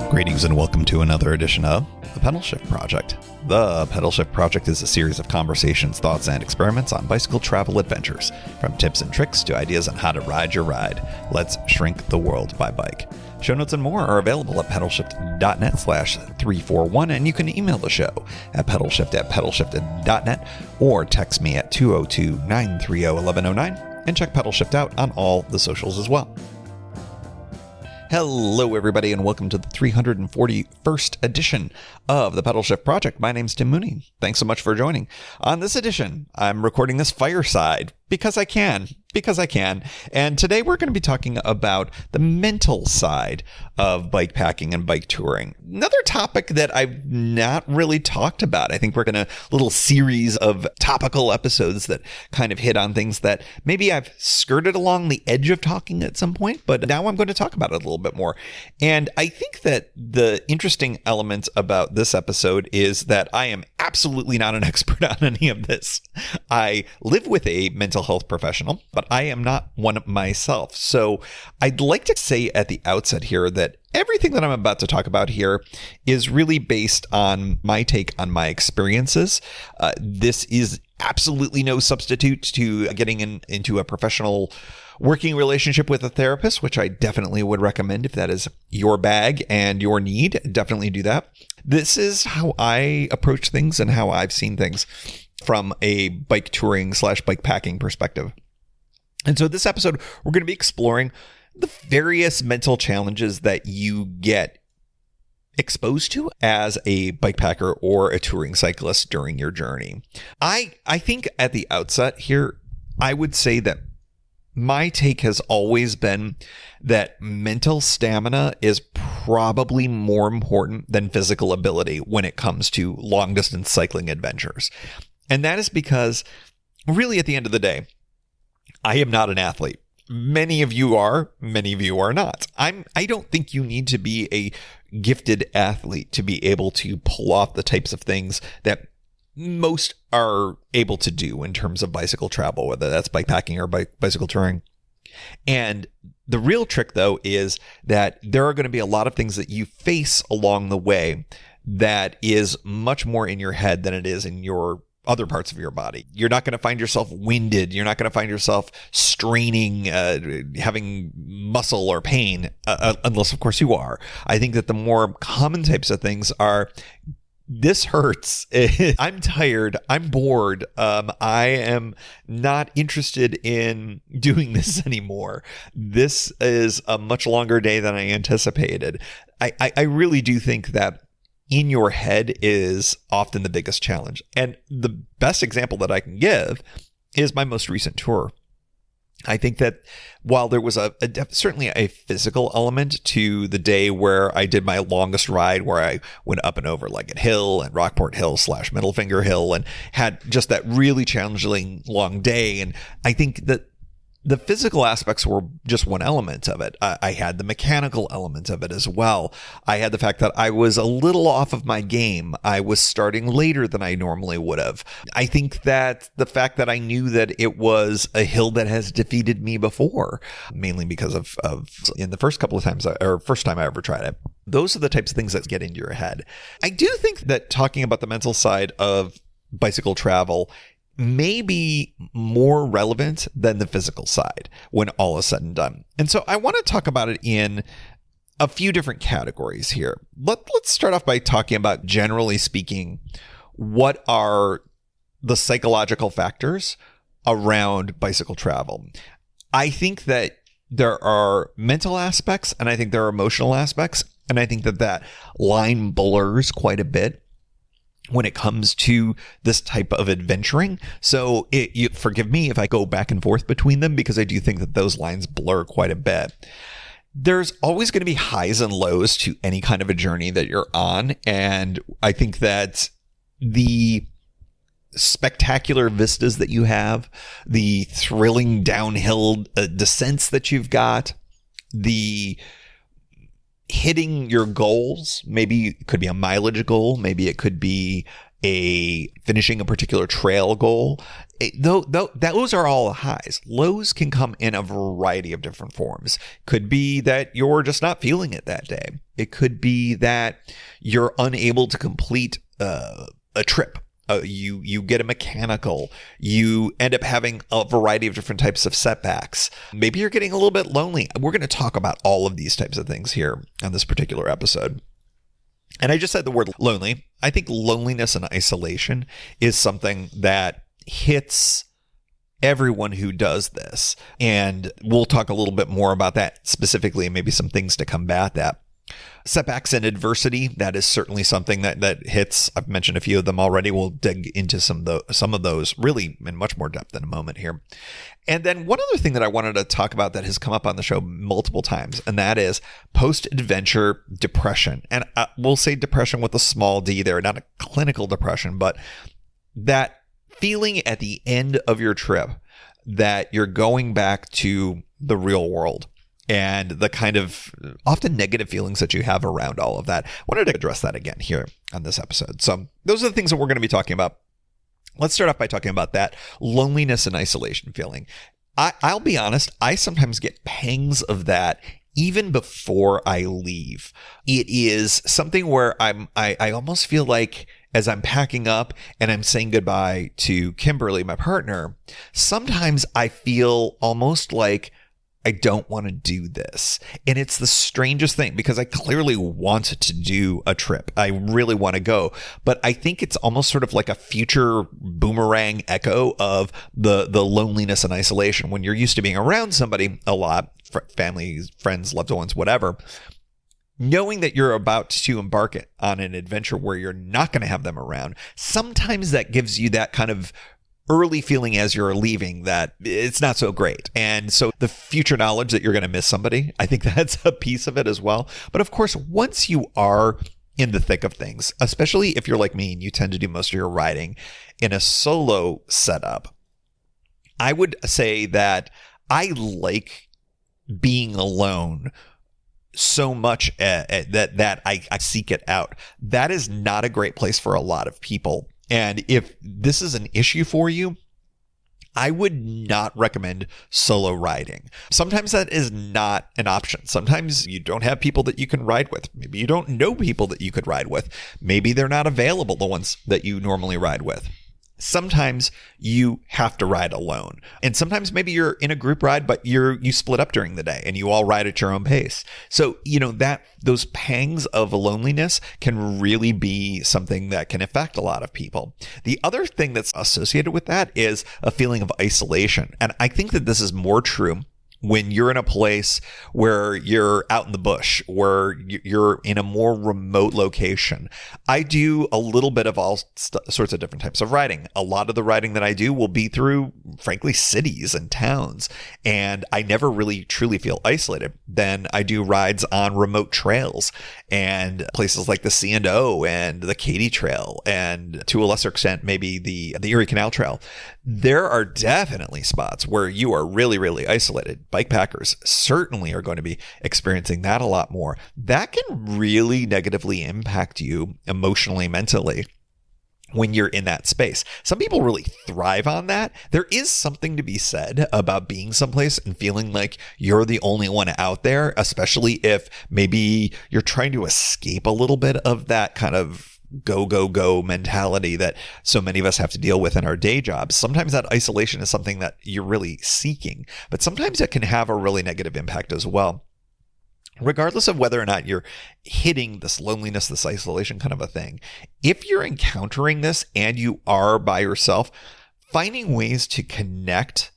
Greetings and welcome to another edition of The Pedal Shift Project. The Pedal Shift Project is a series of conversations, thoughts, and experiments on bicycle travel adventures. From tips and tricks to ideas on how to ride your ride. Let's shrink the world by bike. Show notes and more are available at pedalshift.net/341, and you can email the show at pedalshift@pedalshift.net or text me at 202-930-1109 and check Pedal Shift out on all the socials as well. Hello, everybody, and welcome to the 341st edition of the Pedal Shift Project. My name's Tim Mooney. Thanks so much for joining. On this edition, I'm recording this fireside because I can. And today we're going to be talking about the mental side of bikepacking and bike touring. Another topic that I've not really talked about. I think we're going to little series of topical episodes that kind of hit on things that maybe I've skirted along the edge of talking at some point, but now I'm going to talk about it a little bit more. And I think that the interesting element about this episode is that I am absolutely not an expert on any of this. I live with a mental health professional, but I am not one myself. So I'd like to say at the outset here that everything that I'm about to talk about here is really based on my take on my experiences. This is absolutely no substitute to getting into a professional working relationship with a therapist, which I definitely would recommend if that is your bag and your need. Definitely do that. This is how I approach things and how I've seen things from a bike touring / bikepacking perspective. And so this episode, we're going to be exploring the various mental challenges that you get exposed to as a bikepacker or a touring cyclist during your journey. I think at the outset here, I would say that my take has always been that mental stamina is probably more important than physical ability when it comes to long distance cycling adventures. And that is because really at the end of the day, I am not an athlete. Many of you are not. I don't think you need to be a gifted athlete to be able to pull off the types of things that most are able to do in terms of bicycle travel, whether that's bikepacking or bicycle touring. And the real trick, though, is that there are going to be a lot of things that you face along the way that is much more in your head than it is in your other parts of your body. You're not going to find yourself winded. You're not going to find yourself straining, having muscle or pain, unless, of course, you are. I think that the more common types of things are, this hurts. I'm tired. I'm bored. I am not interested in doing this anymore. This is a much longer day than I anticipated. I really do think that in your head is often the biggest challenge. And the best example that I can give is my most recent tour. I think that while there was certainly a physical element to the day where I did my longest ride, where I went up and over Leggett Hill and Rockport Hill / Middle Finger Hill and had just that really challenging long day. And I think that the physical aspects were just one element of it. I had the mechanical element of it as well. I had the fact that I was a little off of my game. I was starting later than I normally would have. I think that the fact that I knew that it was a hill that has defeated me before, mainly because of in the first couple of times, or first time I ever tried it. Those are the types of things that get into your head. I do think that talking about the mental side of bicycle travel may be more relevant than the physical side when all is said and done. And so I want to talk about it in a few different categories here. Let's start off by talking about, generally speaking, what are the psychological factors around bicycle travel. I think that there are mental aspects and I think there are emotional aspects. And I think that line blurs quite a bit when it comes to this type of adventuring. So you forgive me if I go back and forth between them, because I do think that those lines blur quite a bit. There's always going to be highs and lows to any kind of a journey that you're on. And I think that the spectacular vistas that you have, the thrilling downhill descents that you've got, the hitting your goals. Maybe it could be a mileage goal. Maybe it could be finishing a particular trail goal. Those are all highs. Lows can come in a variety of different forms. Could be that you're just not feeling it that day. It could be that you're unable to complete a trip. You get a mechanical. You end up having a variety of different types of setbacks. Maybe you're getting a little bit lonely. We're going to talk about all of these types of things here on this particular episode. And I just said the word lonely. I think loneliness and isolation is something that hits everyone who does this. And we'll talk a little bit more about that specifically and maybe some things to combat that. Setbacks and adversity, that is certainly something that hits. I've mentioned a few of them already. We'll dig into some of those really in much more depth in a moment here. And then one other thing that I wanted to talk about that has come up on the show multiple times, and that is post-adventure depression. And we'll say depression with a small d there, not a clinical depression, but that feeling at the end of your trip that you're going back to the real world. And the kind of often negative feelings that you have around all of that. I wanted to address that again here on this episode. So those are the things that we're going to be talking about. Let's start off by talking about that loneliness and isolation feeling. I'll be honest, I sometimes get pangs of that even before I leave. It is something where I almost feel like as I'm packing up and I'm saying goodbye to Kimberly, my partner, sometimes I feel almost like I don't want to do this. And it's the strangest thing because I clearly want to do a trip. I really want to go. But I think it's almost sort of like a future boomerang echo of the loneliness and isolation. When you're used to being around somebody a lot, family, friends, loved ones, whatever, knowing that you're about to embark on an adventure where you're not going to have them around, sometimes that gives you that kind of early feeling as you're leaving that it's not so great. And so the future knowledge that you're going to miss somebody, I think that's a piece of it as well. But of course, once you are in the thick of things, especially if you're like me and you tend to do most of your riding in a solo setup, I would say that I like being alone so much that I seek it out. That is not a great place for a lot of people. And if this is an issue for you, I would not recommend solo riding. Sometimes that is not an option. Sometimes you don't have people that you can ride with. Maybe you don't know people that you could ride with. Maybe they're not available, the ones that you normally ride with. Sometimes you have to ride alone. And sometimes maybe you're in a group ride, but you split up during the day and you all ride at your own pace. So, that those pangs of loneliness can really be something that can affect a lot of people. The other thing that's associated with that is a feeling of isolation. And I think that this is more true when you're in a place where you're out in the bush, where you're in a more remote location. I do a little bit of all sorts of different types of riding. A lot of the riding that I do will be through, frankly, cities and towns, and I never really truly feel isolated. Then I do rides on remote trails and places like the C&O and the Katy Trail, and to a lesser extent, maybe the Erie Canal Trail. There are definitely spots where you are really, really isolated. Bikepackers certainly are going to be experiencing that a lot more. That can really negatively impact you emotionally, mentally, when you're in that space. Some people really thrive on that. There is something to be said about being someplace and feeling like you're the only one out there, especially if maybe you're trying to escape a little bit of that kind of go mentality that so many of us have to deal with in our day jobs. Sometimes that isolation is something that you're really seeking, but sometimes it can have a really negative impact as well. Regardless of whether or not you're hitting this loneliness, this isolation kind of a thing, if you're encountering this and you are by yourself, finding ways to connect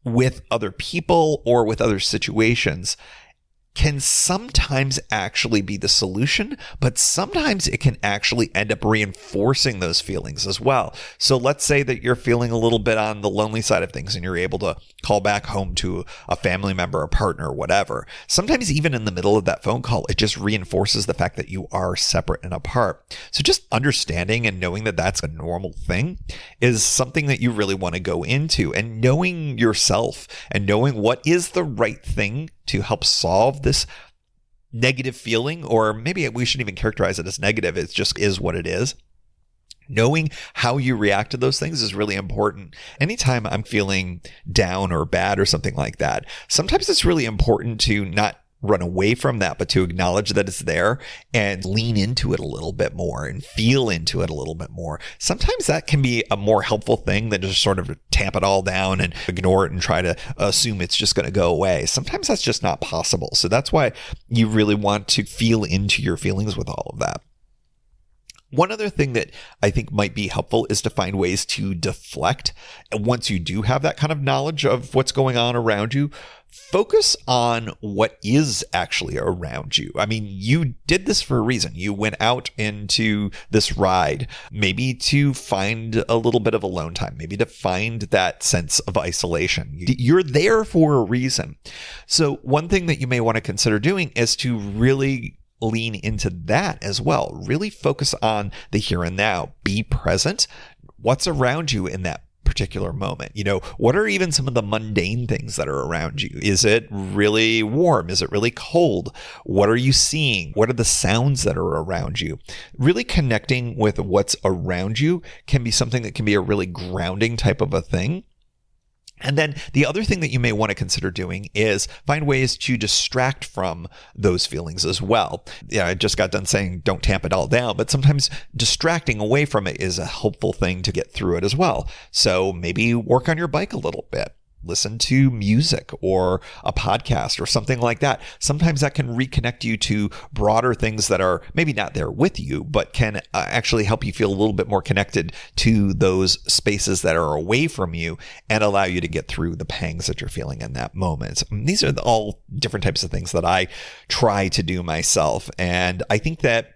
with other people or with other situations can sometimes actually be the solution, but sometimes it can actually end up reinforcing those feelings as well. So let's say that you're feeling a little bit on the lonely side of things and you're able to call back home to a family member, a partner, whatever. Sometimes even in the middle of that phone call, it just reinforces the fact that you are separate and apart. So just understanding and knowing that that's a normal thing is something that you really want to go into, and knowing yourself and knowing what is the right thing to help solve this negative feeling, or maybe we shouldn't even characterize it as negative. It just is what it is. Knowing how you react to those things is really important. Anytime I'm feeling down or bad or something like that, sometimes it's really important to not run away from that, but to acknowledge that it's there and lean into it a little bit more and feel into it a little bit more. Sometimes that can be a more helpful thing than just sort of tamp it all down and ignore it and try to assume it's just going to go away. Sometimes that's just not possible. So that's why you really want to feel into your feelings with all of that. One other thing that I think might be helpful is to find ways to deflect. And once you do have that kind of knowledge of what's going on around you, focus on what is actually around you. I mean, you did this for a reason. You went out into this ride, maybe to find a little bit of alone time, maybe to find that sense of isolation. You're there for a reason. So one thing that you may want to consider doing is to really lean into that as well. Really focus on the here and now. Be present. What's around you in that particular moment? What are even some of the mundane things that are around you? Is it really warm? Is it really cold? What are you seeing? What are the sounds that are around you? Really connecting with what's around you can be something that can be a really grounding type of a thing. And then the other thing that you may want to consider doing is find ways to distract from those feelings as well. Yeah, I just got done saying don't tamp it all down, but sometimes distracting away from it is a helpful thing to get through it as well. So maybe work on your bike a little bit. Listen to music or a podcast or something like that. Sometimes that can reconnect you to broader things that are maybe not there with you, but can actually help you feel a little bit more connected to those spaces that are away from you and allow you to get through the pangs that you're feeling in that moment. These are all different types of things that I try to do myself. And I think that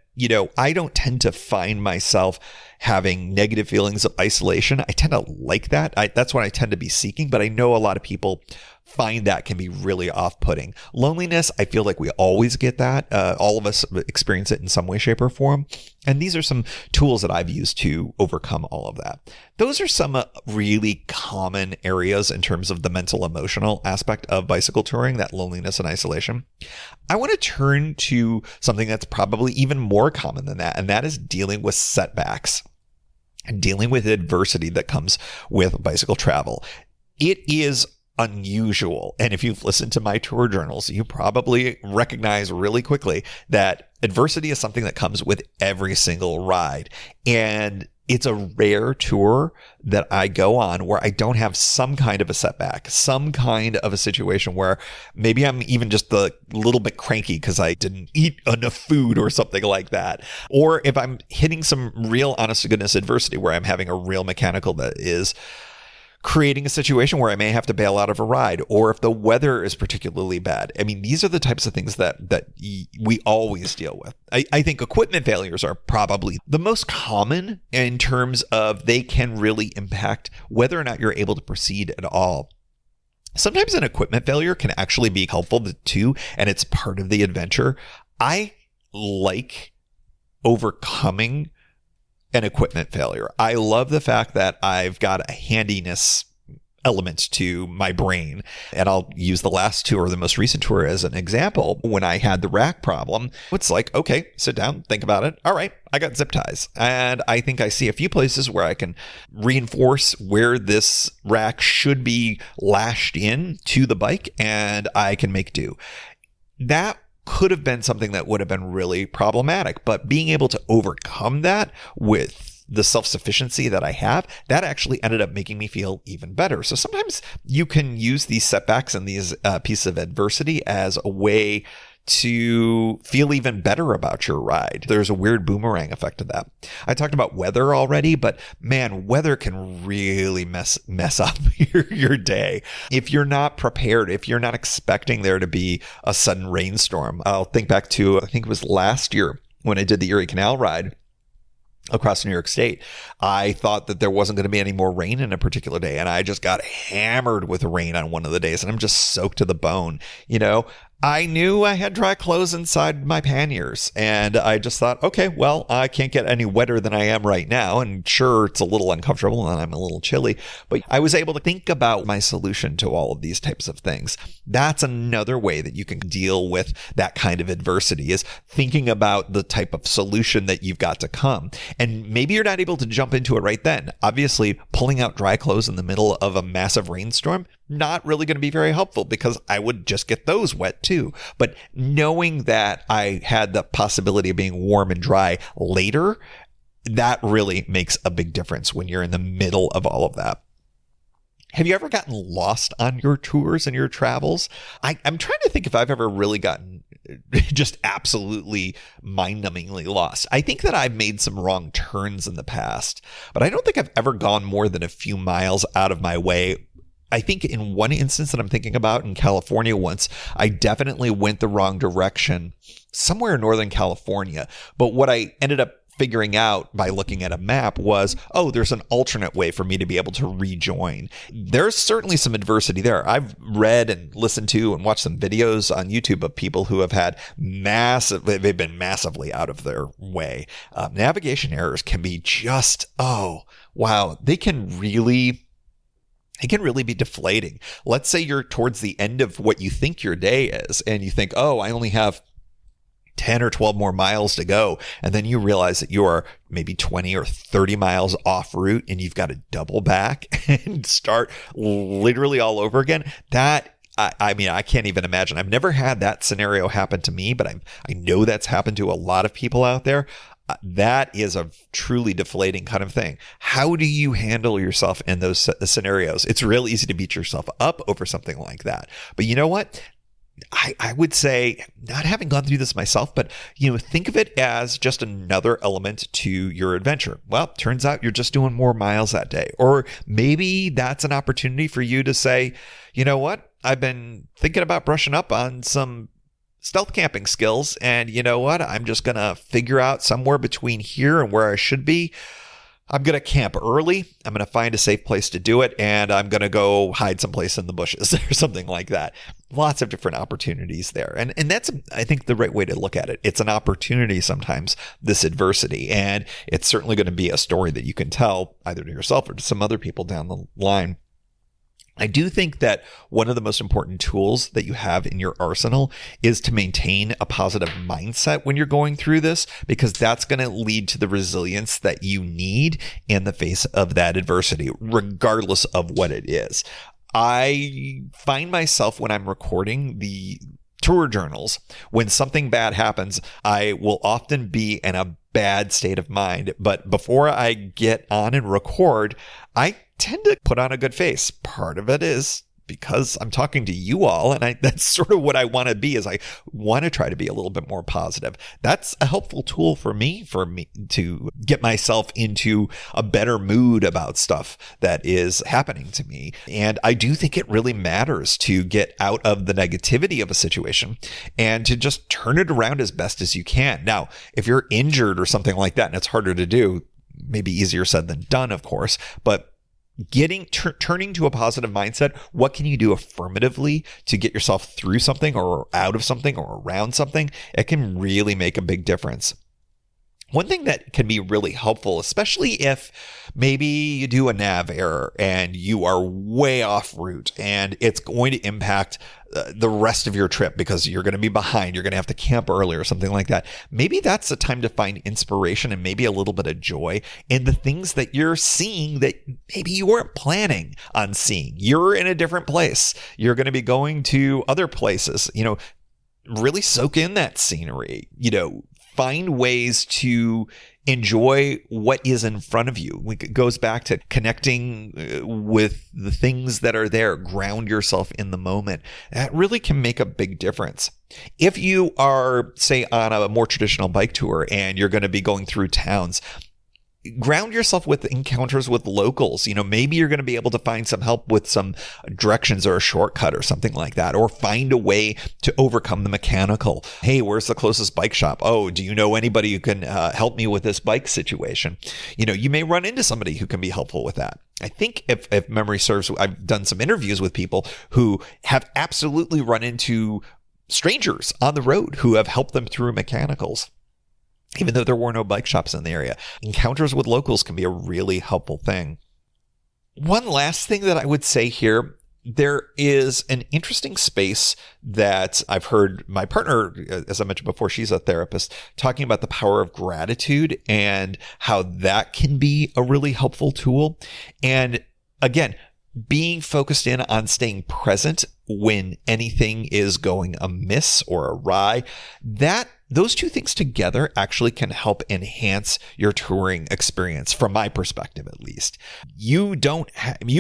I don't tend to find myself having negative feelings of isolation. I tend to like that. That's what I tend to be seeking, but I know a lot of people find that can be really off-putting. Loneliness, I feel like we always get that. All of us experience it in some way, shape, or form. And these are some tools that I've used to overcome all of that. Those are some really common areas in terms of the mental, emotional aspect of bicycle touring, that loneliness and isolation. I want to turn to something that's probably even more common than that, and that is dealing with setbacks and dealing with adversity that comes with bicycle travel. It is unusual. And if you've listened to my tour journals, you probably recognize really quickly that adversity is something that comes with every single ride. And it's a rare tour that I go on where I don't have some kind of a setback, some kind of a situation where maybe I'm even just a little bit cranky because I didn't eat enough food or something like that. Or if I'm hitting some real honest to goodness adversity where I'm having a real mechanical that is creating a situation where I may have to bail out of a ride, or if the weather is particularly bad. I mean, these are the types of things that we always deal with. I think equipment failures are probably the most common in terms of they can really impact whether or not you're able to proceed at all. Sometimes an equipment failure can actually be helpful too, and it's part of the adventure. I like overcoming an equipment failure. I love the fact that I've got a handiness element to my brain. And I'll use the last tour, the most recent tour, as an example. When I had the rack problem, it's like, okay, sit down, think about it. All right, I got zip ties. And I think I see a few places where I can reinforce where this rack should be lashed in to the bike, and I can make do. That could have been something that would have been really problematic, but being able to overcome that with the self-sufficiency that I have, that actually ended up making me feel even better. So sometimes you can use these setbacks and these pieces of adversity as a way to feel even better about your ride. There's a weird boomerang effect to that. I talked about weather already, but man, weather can really mess up your day. If you're not prepared, if you're not expecting there to be a sudden rainstorm. I'll think back to, I think it was last year when I did the Erie Canal ride across New York State. I thought that there wasn't going to be any more rain in a particular day, and I just got hammered with rain on one of the days, and I'm just soaked to the bone. I knew I had dry clothes inside my panniers, and I just thought, okay, well, I can't get any wetter than I am right now. And sure, it's a little uncomfortable and I'm a little chilly, but I was able to think about my solution to all of these types of things. That's another way that you can deal with that kind of adversity, is thinking about the type of solution that you've got to come. And maybe you're not able to jump into it right then. Obviously, pulling out dry clothes in the middle of a massive rainstorm, not really going to be very helpful, because I would just get those wet too. But knowing that I had the possibility of being warm and dry later, that really makes a big difference when you're in the middle of all of that. Have you ever gotten lost on your tours and your travels? I'm trying to think if I've ever really gotten just absolutely mind-numbingly lost. I think that I've made some wrong turns in the past, but I don't think I've ever gone more than a few miles out of my way. I think in one instance that I'm thinking about in California once, I definitely went the wrong direction somewhere in Northern California. But what I ended up figuring out by looking at a map was, oh, there's an alternate way for me to be able to rejoin. There's certainly some adversity there. I've read and listened to and watched some videos on YouTube of people who have had they've been massively out of their way. Navigation errors can be just, oh, wow, they can really be deflating. Let's say you're towards the end of what you think your day is, and you think, oh, I only have 10 or 12 more miles to go. And then you realize that you are maybe 20 or 30 miles off route, and you've got to double back and start literally all over again. I mean, I can't even imagine. I've never had that scenario happen to me, but I know that's happened to a lot of people out there. That is a truly deflating kind of thing. How do you handle yourself in those scenarios? It's real easy to beat yourself up over something like that. But you know what? I would say, not having gone through this myself, but think of it as just another element to your adventure. Well, turns out you're just doing more miles that day. Or maybe that's an opportunity for you to say, you know what? I've been thinking about brushing up on some stealth camping skills, and you know what? I'm just going to figure out somewhere between here and where I should be. I'm going to camp early. I'm going to find a safe place to do it, and I'm going to go hide someplace in the bushes or something like that. Lots of different opportunities there. And that's, I think, the right way to look at it. It's an opportunity sometimes, this adversity, and it's certainly going to be a story that you can tell either to yourself or to some other people down the line. I do think that one of the most important tools that you have in your arsenal is to maintain a positive mindset when you're going through this, because that's going to lead to the resilience that you need in the face of that adversity, regardless of what it is. I find myself, when I'm recording the tour journals, when something bad happens, I will often be in a bad state of mind. But before I get on and record, I tend to put on a good face. Part of it is because I'm talking to you all, and that's sort of what I want to be, is I want to try to be a little bit more positive. That's a helpful tool for me to get myself into a better mood about stuff that is happening to me. And I do think it really matters to get out of the negativity of a situation and to just turn it around as best as you can. Now, if you're injured or something like that, and it's harder to do, maybe easier said than done, of course, but turning to a positive mindset, what can you do affirmatively to get yourself through something or out of something or around something? It can really make a big difference. One thing that can be really helpful, especially if maybe you do a nav error and you are way off route and it's going to impact the rest of your trip because you're going to be behind, you're going to have to camp early or something like that. Maybe that's the time to find inspiration and maybe a little bit of joy in the things that you're seeing that maybe you weren't planning on seeing. You're in a different place. You're going to be going to other places, really soak in that scenery, find ways to enjoy what is in front of you. It goes back to connecting with the things that are there. Ground yourself in the moment. That really can make a big difference. If you are, say, on a more traditional bike tour and you're going to be going through towns, ground yourself with encounters with locals. Maybe you're going to be able to find some help with some directions or a shortcut or something like that, or find a way to overcome the mechanical. Hey, where's the closest bike shop? Oh, do you know anybody who can help me with this bike situation? You may run into somebody who can be helpful with that. I think if memory serves, I've done some interviews with people who have absolutely run into strangers on the road who have helped them through mechanicals, even though there were no bike shops in the area. Encounters with locals can be a really helpful thing. One last thing that I would say here, there is an interesting space that I've heard my partner, as I mentioned before, she's a therapist, talking about the power of gratitude and how that can be a really helpful tool. And again, being focused in on staying present when anything is going amiss or awry, those two things together actually can help enhance your touring experience, from my perspective, at least. You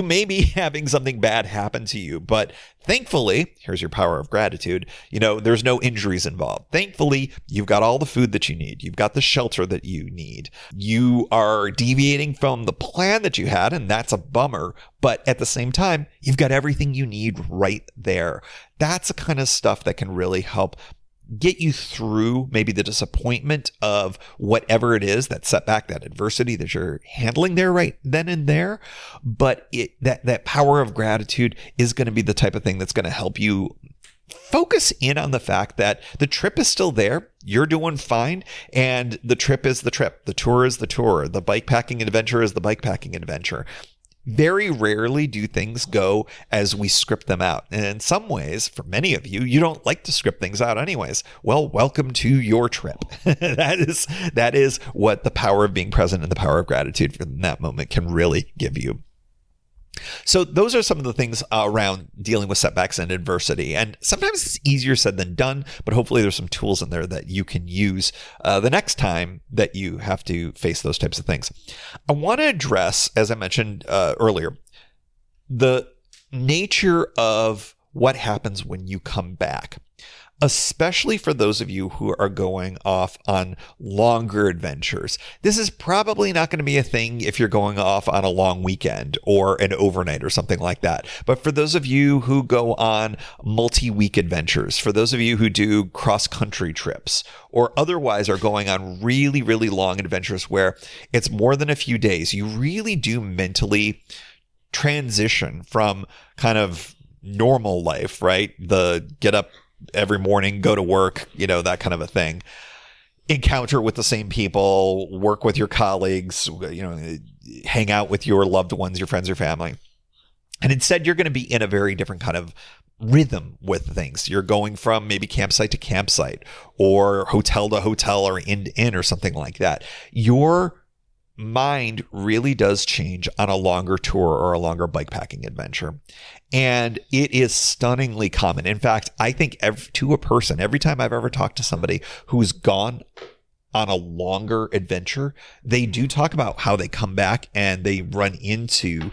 may be having something bad happen to you, but thankfully, here's your power of gratitude, there's no injuries involved. Thankfully, you've got all the food that you need. You've got the shelter that you need. You are deviating from the plan that you had, and that's a bummer. But at the same time, you've got everything you need right there. That's the kind of stuff that can really help get you through maybe the disappointment of whatever it is, that setback, that adversity that you're handling there right then and there. But that power of gratitude is going to be the type of thing that's going to help you focus in on the fact that the trip is still there. You're doing fine. And the trip is the trip. The tour is the tour. The bikepacking adventure is the bikepacking adventure. Very rarely do things go as we script them out. And in some ways, for many of you, you don't like to script things out anyways. Well, welcome to your trip. That is what the power of being present and the power of gratitude in that moment can really give you. So those are some of the things around dealing with setbacks and adversity. And sometimes it's easier said than done, but hopefully there's some tools in there that you can use the next time that you have to face those types of things. I want to address, as I mentioned earlier, the nature of what happens when you come back, especially for those of you who are going off on longer adventures. This is probably not going to be a thing if you're going off on a long weekend or an overnight or something like that. But for those of you who go on multi-week adventures, for those of you who do cross-country trips, or otherwise are going on really, really long adventures where it's more than a few days, you really do mentally transition from kind of normal life, right? The get up every morning, go to work, that kind of a thing. Encounter with the same people, work with your colleagues, hang out with your loved ones, your friends, your family. And instead, you're going to be in a very different kind of rhythm with things. You're going from maybe campsite to campsite, or hotel to hotel, or inn to inn, or something like that. Your mind really does change on a longer tour or a longer bikepacking adventure. And it is stunningly common. In fact, I think to a person, every time I've ever talked to somebody who's gone on a longer adventure, they do talk about how they come back and they run into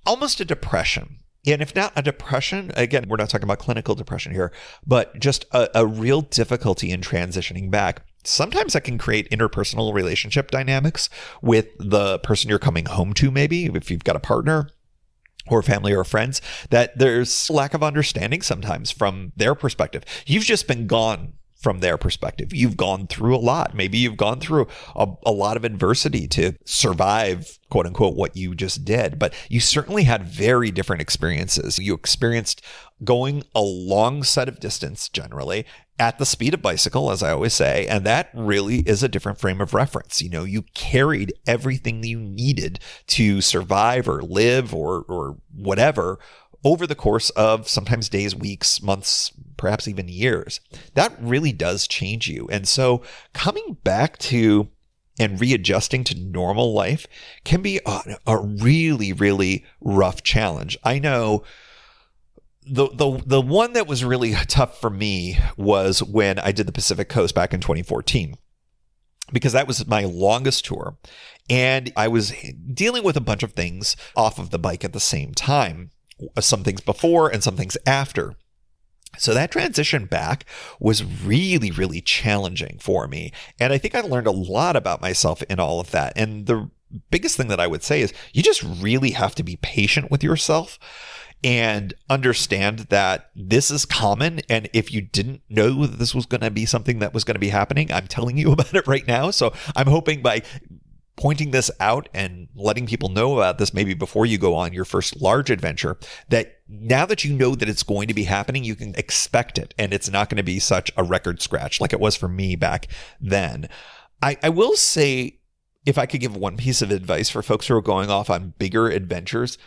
almost a depression. And if not a depression, again, we're not talking about clinical depression here, but just a real difficulty in transitioning back. Sometimes that can create interpersonal relationship dynamics with the person you're coming home to, maybe if you've got a partner or family or friends, that there's lack of understanding sometimes from their perspective. You've just been gone from their perspective. You've gone through a lot. Maybe you've gone through a lot of adversity to survive, quote unquote, what you just did. But you certainly had very different experiences. You experienced going a long set of distance, generally, at the speed of bicycle, as I always say. And that really is a different frame of reference. You carried everything you needed to survive or live or whatever over the course of sometimes days, weeks, months, perhaps even years. That really does change you. And so coming back to and readjusting to normal life can be a really, really rough challenge. I know the one that was really tough for me was when I did the Pacific Coast back in 2014. Because that was my longest tour. And I was dealing with a bunch of things off of the bike at the same time. Some things before and some things after. So that transition back was really, really challenging for me. And I think I learned a lot about myself in all of that. And the biggest thing that I would say is you just really have to be patient with yourself and understand that this is common. And if you didn't know that this was going to be something that was going to be happening, I'm telling you about it right now. So I'm hoping by pointing this out and letting people know about this maybe before you go on your first large adventure, that now that you know that it's going to be happening, you can expect it. And it's not going to be such a record scratch like it was for me back then. I will say, if I could give one piece of advice for folks who are going off on bigger adventures,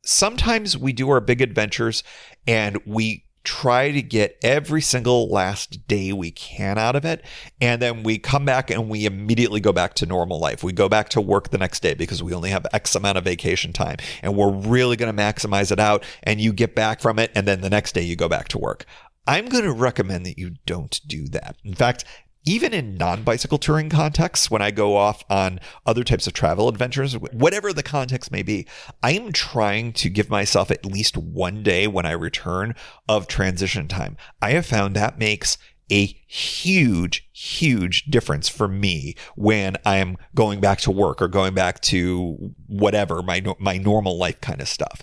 sometimes we do our big adventures and we try to get every single last day we can out of it. And then we come back and we immediately go back to normal life. We go back to work the next day because we only have X amount of vacation time and we're really going to maximize it out. And you get back from it. And then the next day you go back to work. I'm going to recommend that you don't do that. In fact, even in non-bicycle touring contexts, when I go off on other types of travel adventures, whatever the context may be, I am trying to give myself at least one day when I return of transition time. I have found that makes a huge, huge difference for me when I am going back to work or going back to whatever, my normal life kind of stuff.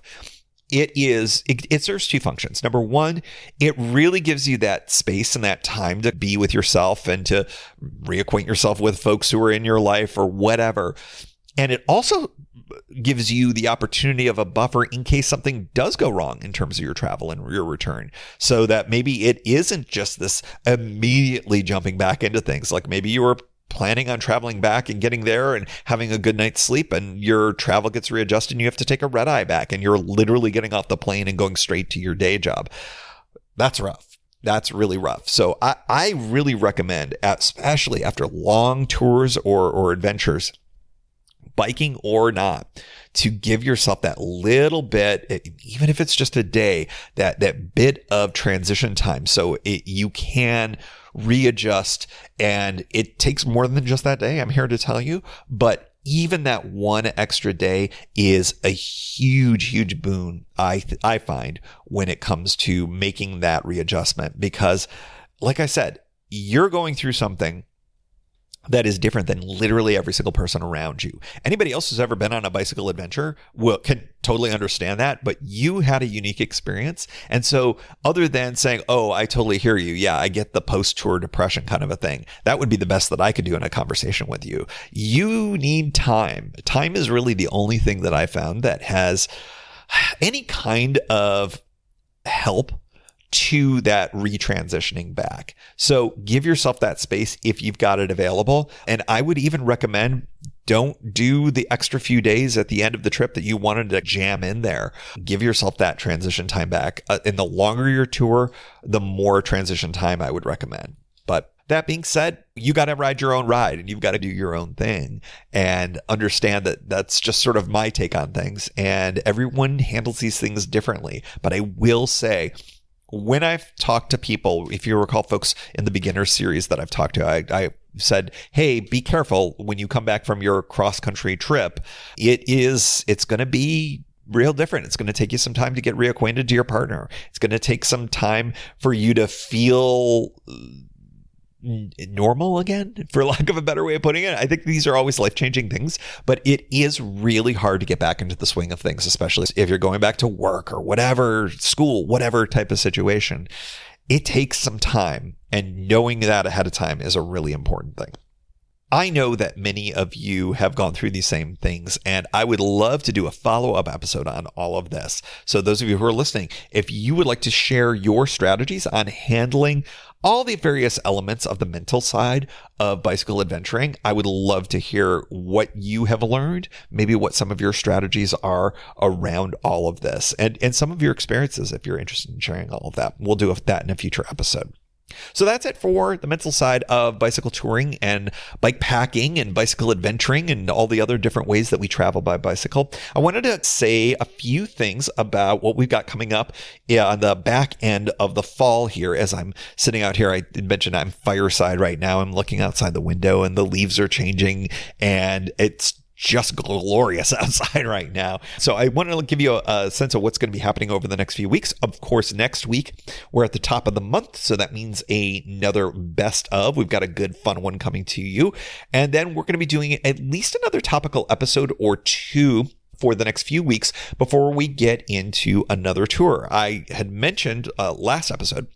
It serves two functions. Number one, it really gives you that space and that time to be with yourself and to reacquaint yourself with folks who are in your life or whatever. And it also gives you the opportunity of a buffer in case something does go wrong in terms of your travel and your return, so that maybe it isn't just this immediately jumping back into things. Like maybe you were planning on traveling back and getting there and having a good night's sleep, and your travel gets readjusted and you have to take a red eye back and you're literally getting off the plane and going straight to your day job. That's rough. That's really rough. So I really recommend, especially after long tours or adventures, biking or not, to give yourself that little bit, even if it's just a day, that bit of transition time so you can readjust. And it takes more than just that day, I'm here to tell you, but even that one extra day is a huge, huge boon, I find, when it comes to making that readjustment. Because like I said, you're going through something that is different than literally every single person around you. Anybody else who's ever been on a bicycle adventure can totally understand that, but you had a unique experience. And so other than saying, oh, I totally hear you, yeah, I get the post-tour depression kind of a thing, that would be the best that I could do in a conversation with you. You need time. Time is really the only thing that I found that has any kind of help to that retransitioning back. So give yourself that space if you've got it available. And I would even recommend, don't do the extra few days at the end of the trip that you wanted to jam in there. Give yourself that transition time back. And the longer your tour, the more transition time I would recommend. But that being said, you got to ride your own ride and you've got to do your own thing, and understand that that's just sort of my take on things. And everyone handles these things differently. But I will say, when I've talked to people, if you recall folks in the beginner series that I've talked to, I said, hey, be careful when you come back from your cross-country trip. It's going to be real different. It's going to take you some time to get reacquainted to your partner. It's going to take some time for you to feel normal again, for lack of a better way of putting it. I think these are always life-changing things, but it is really hard to get back into the swing of things, especially if you're going back to work or whatever, school, whatever type of situation. It takes some time, and knowing that ahead of time is a really important thing. I know that many of you have gone through these same things, and I would love to do a follow-up episode on all of this. So those of you who are listening, if you would like to share your strategies on handling all the various elements of the mental side of bicycle adventuring, I would love to hear what you have learned, maybe what some of your strategies are around all of this, and some of your experiences if you're interested in sharing all of that. We'll do that in a future episode. So that's it for the mental side of bicycle touring and bike packing and bicycle adventuring and all the other different ways that we travel by bicycle. I wanted to say a few things about what we've got coming up on the back end of the fall here. As I'm sitting out here, I mentioned I'm fireside right now. I'm looking outside the window and the leaves are changing, and it's just glorious outside right now. So I want to give you a sense of what's going to be happening over the next few weeks. Of course, next week, we're at the top of the month. So that means another best of. We've got a good fun one coming to you. And then we're going to be doing at least another topical episode or two for the next few weeks before we get into another tour. I had mentioned last episode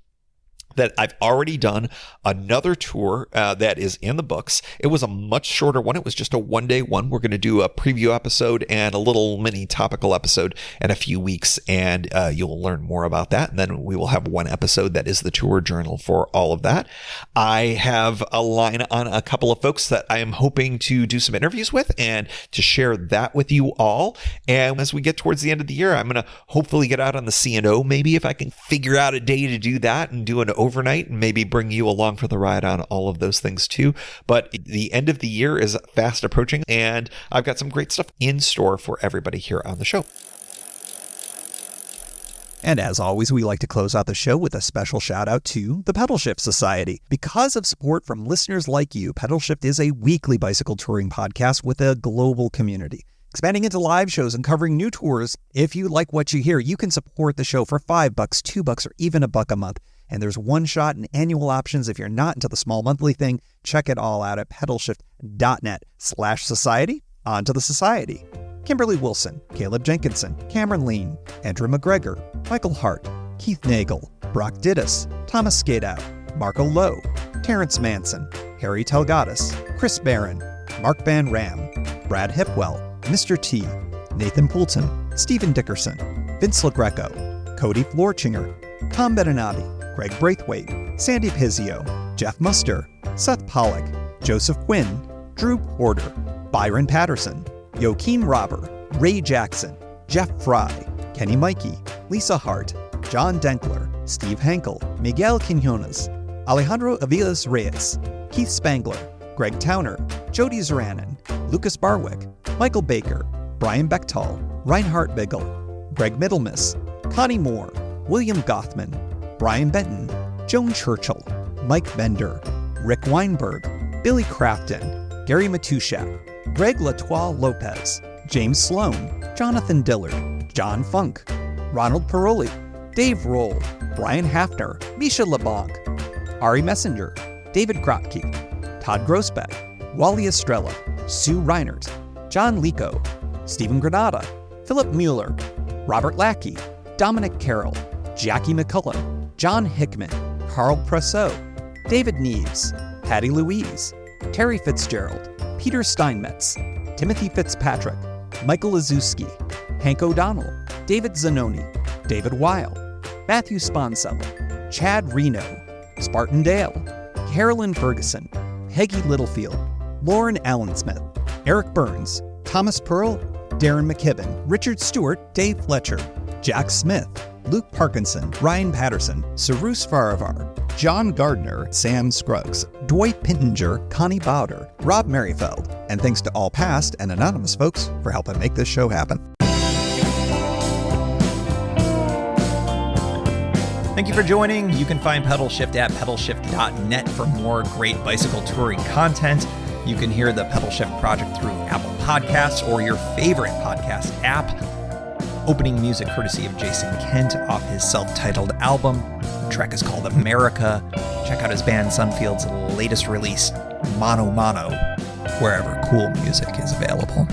that I've already done another tour that is in the books. It was a much shorter one. It was just a one-day one. We're going to do a preview episode and a little mini topical episode in a few weeks, and you'll learn more about that. And then we will have one episode that is the tour journal for all of that. I have a line on a couple of folks that I am hoping to do some interviews with and to share that with you all. And as we get towards the end of the year, I'm going to hopefully get out on the C&O, maybe if I can figure out a day to do that and do an overnight and maybe bring you along for the ride on all of those things too. But the end of the year is fast approaching, and I've got some great stuff in store for everybody here on the show. And as always, we like to close out the show with a special shout out to the Pedal Shift Society. Because of support from listeners like you, Pedal Shift is a weekly bicycle touring podcast with a global community. Expanding into live shows and covering new tours. If you like what you hear, you can support the show for $5, $2, or even $1 a month. And there's one-shot and annual options if you're not into the small monthly thing. Check it all out at pedalshift.net/society. On to the society. Kimberly Wilson, Caleb Jenkinson, Cameron Lean, Andrew McGregor, Michael Hart, Keith Nagel, Brock Didis, Thomas Skadow, Marco Lowe, Terrence Manson, Harry Telgadis, Chris Barron, Mark Van Ram, Brad Hipwell, Mr. T, Nathan Poulton, Stephen Dickerson, Vince LaGreco, Cody Florchinger, Tom Beninati, Greg Braithwaite, Sandy Pizzio, Jeff Muster, Seth Pollock, Joseph Quinn, Drew Porter, Byron Patterson, Joaquin Robber, Ray Jackson, Jeff Fry, Kenny Mikey, Lisa Hart, John Denkler, Steve Hankel, Miguel Quinones, Alejandro Aviles Reyes, Keith Spangler, Greg Towner, Jody Zaranin, Lucas Barwick, Michael Baker, Brian Bechtal, Reinhard Bigel, Greg Middlemiss, Connie Moore, William Gothman, Brian Benton, Joan Churchill, Mike Bender, Rick Weinberg, Billy Crafton, Gary Matushak, Greg Latoile Lopez, James Sloan, Jonathan Dillard, John Funk, Ronald Paroli, Dave Roll, Brian Hafner, Misha LeBlanc, Ari Messenger, David Kropke, Todd Grossbeck, Wally Estrella, Sue Reinert, John Lico, Stephen Granada, Philip Mueller, Robert Lackey, Dominic Carroll, Jackie McCullum, John Hickman, Carl Presseau, David Neves, Patty Louise, Terry Fitzgerald, Peter Steinmetz, Timothy Fitzpatrick, Michael Azuski, Hank O'Donnell, David Zanoni, David Weil, Matthew Sponseller, Chad Reno, Spartan Dale, Carolyn Ferguson, Peggy Littlefield, Lauren Allensmith, Eric Burns, Thomas Pearl, Darren McKibben, Richard Stewart, Dave Fletcher, Jack Smith, Luke Parkinson, Ryan Patterson, Cyrus Faravar, John Gardner, Sam Scruggs, Dwight Pintinger, Connie Bowder, Rob Merrifield, and thanks to all past and anonymous folks for helping make this show happen. Thank you for joining. You can find Pedal Shift at pedalshift.net for more great bicycle touring content. You can hear the Pedal Shift project through Apple Podcasts or your favorite podcast app. Opening music courtesy of Jason Kent off his self-titled album. The track is called America. Check out his band Sunfield's latest release, Mono Mono, wherever cool music is available.